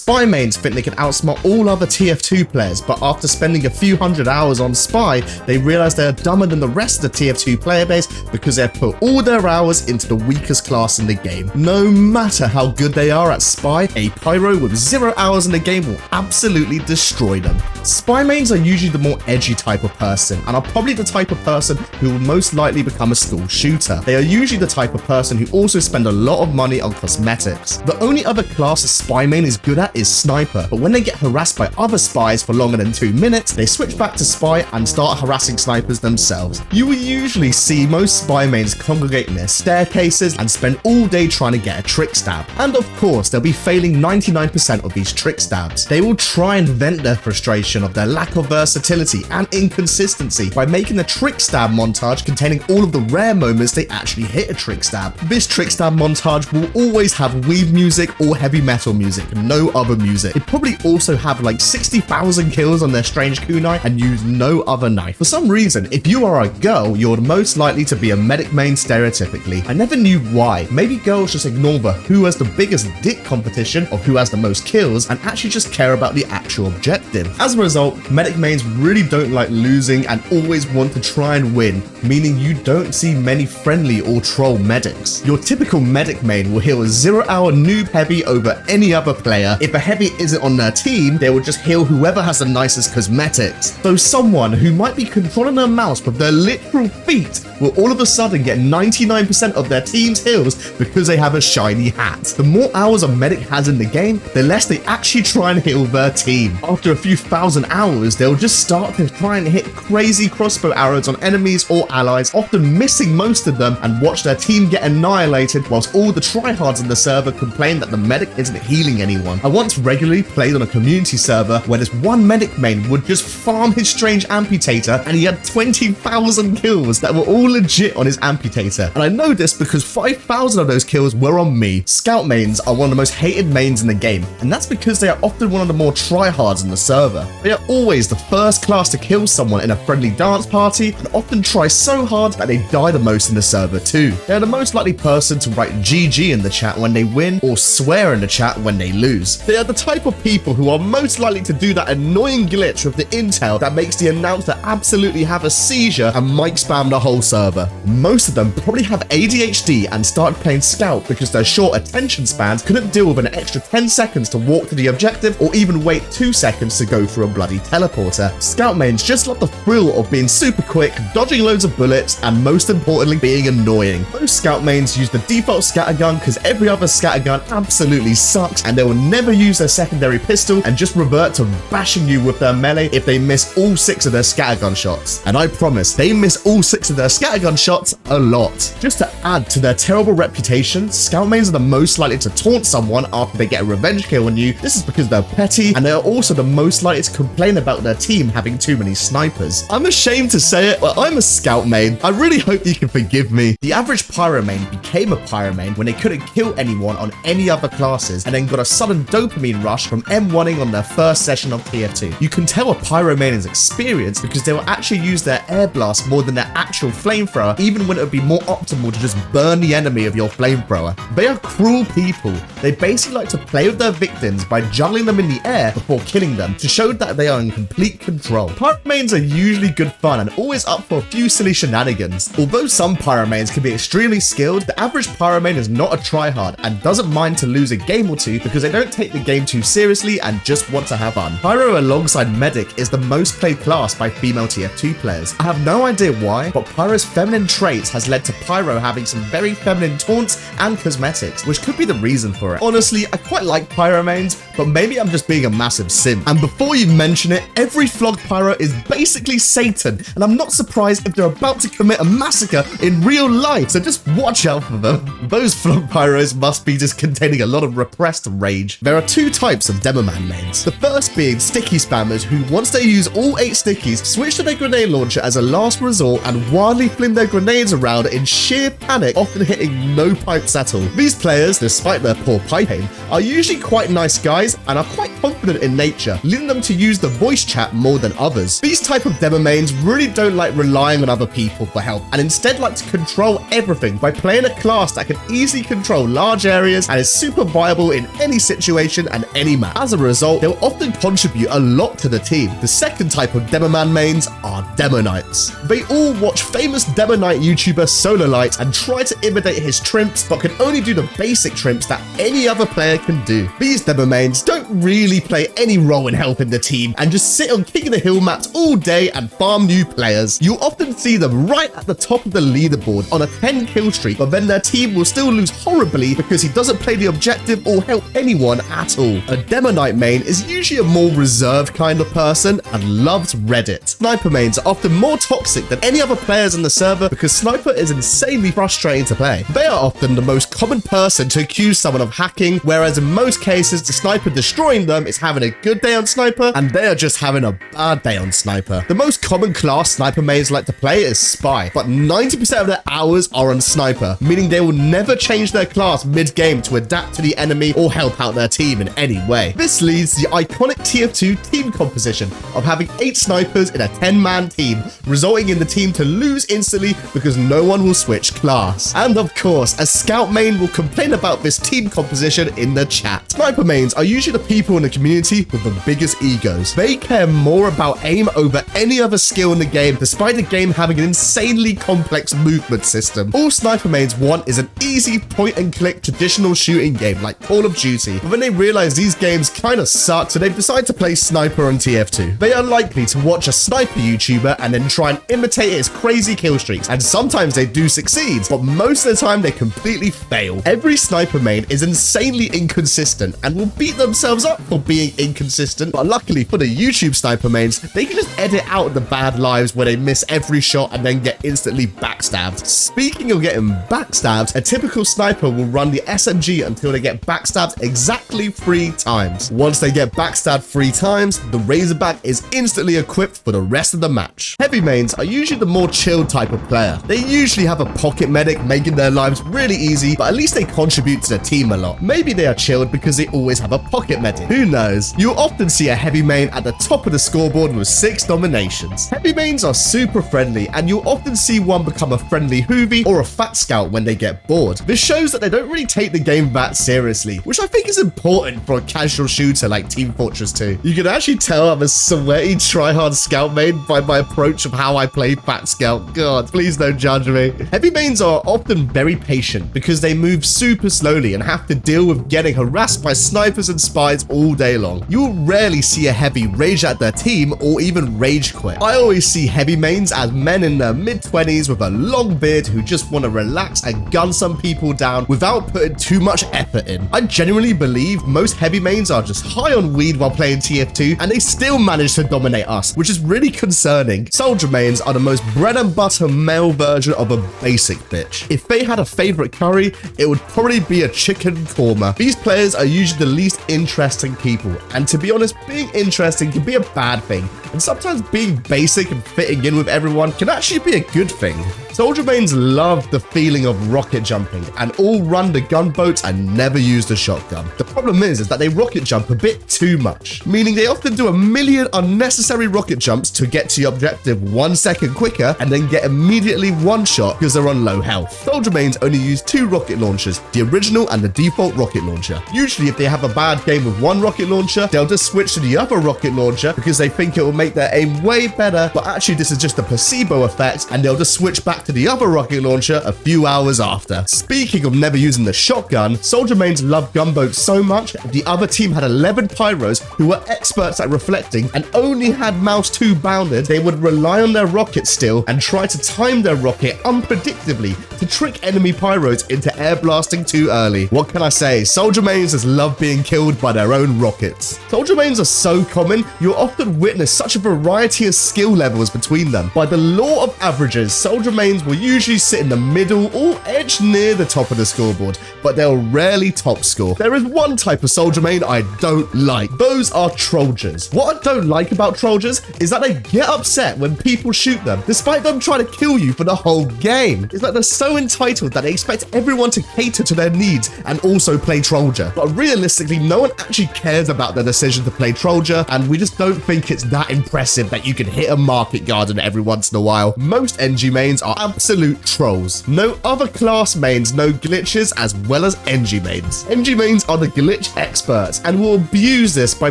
Spy mains think they can outsmart all other TF2 players, but after spending a few hundred hours on Spy, they realize they are dumber than the rest of the TF2 player base because they have put all their hours into the weakest class in the game. No matter how good they are at Spy, a Pyro with 0 hours in the game will absolutely destroy them. Spy mains are usually the more edgy type of person, and are probably the type of person who will most likely become a school shooter. They are usually the type of person who also spend a lot of money on cosmetics. The only other class a Spy main is good at is Sniper, but when they get harassed by other spies for longer than 2 minutes, they switch back to Spy and start harassing snipers themselves. You will usually see most Spy mains congregate in their staircases and spend all day trying to get a trick stab. And of course, they'll be failing 99% of these trick stabs. They will try and vent their frustration of their lack of versatility and inconsistency by making a trick stab montage containing all of the rare moments they actually hit a trick stab. This trick stab montage will always have weave music or heavy metal music, no other music. They probably also have like 60,000 kills on their strange kunai and use no other knife. For some reason, if you are a girl, you're most likely to be a medic main stereotypically. I never knew why. Maybe girls just ignore the who has the biggest dick competition of who has the most kills and actually just care about the actual objective. As a result, medic mains really don't like losing and always want to try and win, meaning you don't see many friendly or troll medics. Your typical medic main will heal a 0-hour noob heavy over any other player. If a heavy isn't on their team, they will just heal whoever has the nicest cosmetics. So someone who might be controlling their mouse with their literal feet will all of a sudden get 99% of their team's heals because they have a shiny hat. The more hours a medic has in the game, the less they actually try and heal their team. After a few thousand hours, they'll just start to try and hit crazy crossbow arrows on enemies or allies, often missing most of them, and watch their team get annihilated whilst all the tryhards in the server complain that the medic isn't healing anyone. I once regularly played on a community server where this one medic main would just farm his strange amputator and he had 20,000 kills that were all legit on his amputator. And I know this because 5,000 of those kills were on me. Scout mains are one of the most hated mains in the game, and that's because they are often one of the more tryhards in the server. They are always the first class to kill someone in a friendly dance party and often try so hard that they die the most in the server too. They are the most likely person to write GG in the chat when they win or swear in the chat when they lose. They are the type of people who are most likely to do that annoying glitch with the intel that makes the announcer absolutely have a seizure and mic spam the whole server. Most of them probably have ADHD and started playing Scout because their short attention spans couldn't deal with an extra 10 seconds to walk to the objective or even wait 2 seconds to go through a bloody teleporter. Scout mains just love the thrill of being super quick, dodging loads of bullets, and most importantly being annoying. Most Scout mains use the default scattergun because every other scattergun absolutely sucks, and they will never use their secondary pistol and just revert to bashing you with their melee if they miss all 6 of their scattergun shots. And I promise, they miss all 6 of their scattergun shots a lot. Just to add to their terrible reputation, Scout mains are the most likely to taunt someone after they get a revenge kill on you. This is because they're petty, and they are also the most likely to complain about their team having too many snipers. I'm ashamed to say it, but I'm a Scout main. I really hope you can forgive me. The average Pyro main became a Pyro main when they couldn't kill anyone on any other classes and then got a sudden dopamine rush from M1ing on their first session of TF2. You can tell a Pyro main is experienced because they will actually use their air blast more than their actual flamethrower, even when it would be more optimal to just burn the enemy of your flamethrower. They are cruel people. They basically like to play with their victims by juggling them in the air before killing them to show that they are in complete control. Pyro mains are usually good fun and always up for a few silly shenanigans. Although some Pyro mains can be extremely skilled, the average Pyro main is not a tryhard and doesn't mind to lose a game or two because they don't take the game too seriously and just want to have fun. Pyro alongside Medic is the most played class by female TF2 players. I have no idea why, but Pyro's feminine traits has led to Pyro having some very feminine taunts and cosmetics, which could be the reason for it. Honestly, I quite like Pyro mains, but maybe I'm just being a massive simp. And before you mention it, every flog Pyro is basically Satan, and I'm not surprised if they're about to commit a massacre in real life, so just watch out for them. Those flog Pyros must be just containing a lot of repressed rage. There are 2 types of Demoman mains. The first being sticky spammers who, once they use all 8 stickies, switch to their grenade launcher as a last resort and wildly fling their grenades around in sheer panic, often hitting no pipes at all. These players, despite their poor pipe aim, are usually quite nice guys and are quite confident in nature, leading them to use the voice chat more than others. These type of demo mains really don't like relying on other people for help, and instead like to control everything by playing a class that can easily control large areas and is super viable in any situation and any map. As a result, they'll often contribute a lot to the team. The second type of Demoman mains are Demo Knights. They all watch famous Demo Knight YouTuber Solarlight and try to imitate his trimps, but can only do the basic trimps that any other player can do. These Demo mains don't really play any role in helping the team and just sit on King of the Hill maps all day and farm new players. You'll often see them right at the top of the leaderboard on a 10 kill streak, but then their team will still lose horribly because he doesn't play the objective or help anyone at all. A Demo Knight main is usually a more reserved kind of person and loves Reddit. Sniper mains are often more toxic than any other players on the server because Sniper is insanely frustrating to play. They are often the most common person to accuse someone of hacking, whereas in most cases the Sniper destroying them is having a good day on Sniper and they are just having a bad day on Sniper. The most common class Sniper mains like to play is Spy, but 90% of their hours are on Sniper, meaning they will never change their class mid-game to adapt to the enemy or help out their team in any way. This leads to the iconic TF2 team composition of having 8 snipers in a 10-man team, resulting in the team to lose instantly because no one will switch class. And of course, a scout main will complain about this team composition in the chat. Sniper mains are usually the people in the community with the biggest egos. They care more about aim over any other skill in the game, despite the game having an insanely complex movement system. All Sniper mains want is an easy point-and-click traditional shooting game like Call of Duty, but when they realize these games kind of suck, so they've decided to play Sniper on TF2. They are likely to watch a Sniper YouTuber and then try and imitate his crazy kill streaks, and sometimes they do succeed, but most of the time they completely fail. Every Sniper main is insanely inconsistent and will beat themselves up for being inconsistent, but luckily for the YouTube Sniper mains, they can just edit out the bad lives where they miss every shot and then get instantly backstabbed. Speaking of getting backstabbed, a typical Sniper will run the SMG until they get backstabbed exactly 3 times. Once they get backstabbed 3 times, the Razorback is instantly equipped for the rest of the match. Heavy mains are usually the more chilled type of player. They usually have a pocket medic making their lives really easy, but at least they contribute to the team a lot. Maybe they are chilled because they always have a pocket medic. Who knows? You'll often see a heavy main at the top of the scoreboard with 6 nominations. Heavy mains are super friendly, and you'll often see one become a friendly Hoovy or a fat scout when they get bored. This shows that they don't really take the game that seriously, which I think is important for a casual shooter like Team Fortress 2. You can actually tell I'm a sweaty Tryhard scout main by my approach of how I play fat scout. God, please don't judge me. Heavy mains are often very patient because they move super slowly and have to deal with getting harassed by snipers and spies all day long. You'll rarely see a heavy rage at their team or even rage quit. I always see heavy mains as men in their mid-20s with a long beard who just want to relax and gun some people down without putting too much effort in. I genuinely believe most heavy mains are just high on weed while playing TF2 and they still manage to dominate us, which is really concerning. Soldier mains are the most bread and butter male version of a basic bitch. If they had a favorite curry, it would probably be a chicken korma. These players are usually the least interesting people, and to be honest, being interesting can be a bad thing, and sometimes being basic and fitting in with everyone can actually be a good thing. Soldier mains love the feeling of rocket jumping and all run the gunboats and never use the shotgun. The problem is that they rocket jump a bit too much, meaning they often do a million unnecessary rocket jumps to get to the objective 1 second quicker and then get immediately one shot because they're on low health. Soldier mains only use 2 rocket launchers, the original and the default rocket launcher. Usually if they have a bad game with one rocket launcher, they'll just switch to the other rocket launcher because they think it will make their aim way better, but actually this is just a placebo effect and they'll just switch back to the other rocket launcher a few hours after. Speaking of never using the shotgun, soldier mains love gunboats so much, the other team had 11 pyros who were experts at reflecting and only had mouse 2 bounded, they would rely on their rocket still and try to time their rocket unpredictably to trick enemy pyros into air blasting too early. What can I say? Soldier mains just love being killed by their own rockets. Soldier mains are so common, you'll often witness such a variety of skill levels between them. By the law of averages, soldier mains will usually sit in the middle or edge near the top of the scoreboard, but they'll rarely top score. There is one type of soldier main I don't like. Those are Trojans. What I don't like about Trojans is that they get upset when people shoot them, despite them trying to kill you for the whole game. It's like they're so entitled that they expect everyone to cater to their needs and also play Trojan. But realistically, no one actually actually cares about the decision to play Trollger, and we just don't think it's that impressive that you can hit a market garden every once in a while. Most NG mains are absolute trolls. No other class mains know glitches as well as NG mains. NG mains are the glitch experts and will abuse this by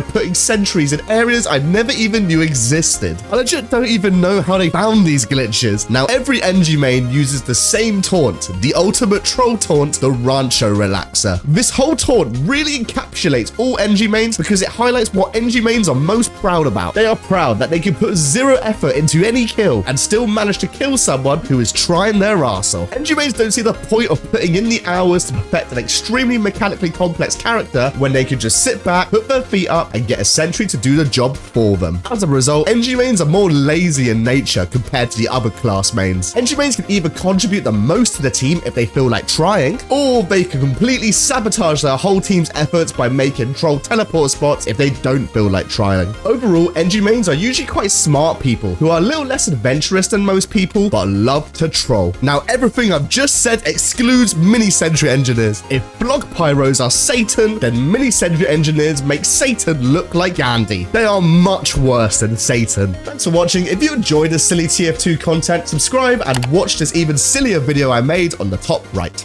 putting sentries in areas I never even knew existed. I legit don't even know how they found these glitches. Now, every NG main uses the same taunt, the ultimate troll taunt, the Rancho Relaxer. This whole taunt really encapsulates all NG mains because it highlights what NG mains are most proud about. They are proud that they can put zero effort into any kill and still manage to kill someone who is trying their arse off. NG mains don't see the point of putting in the hours to perfect an extremely mechanically complex character when they can just sit back, put their feet up, and get a sentry to do the job for them. As a result, NG mains are more lazy in nature compared to the other class mains. NG mains can either contribute the most to the team if they feel like trying, or they can completely sabotage their whole team's efforts by making troll teleport spots if they don't feel like trying. Overall, NG mains are usually quite smart people who are a little less adventurous than most people, but love to troll. Now, everything I've just said excludes mini-sentry engineers. If block pyros are Satan, then mini-sentry engineers make Satan look like Gandhi. They are much worse than Satan. Thanks for watching. If you enjoyed this silly TF2 content, subscribe and watch this even sillier video I made on the top right.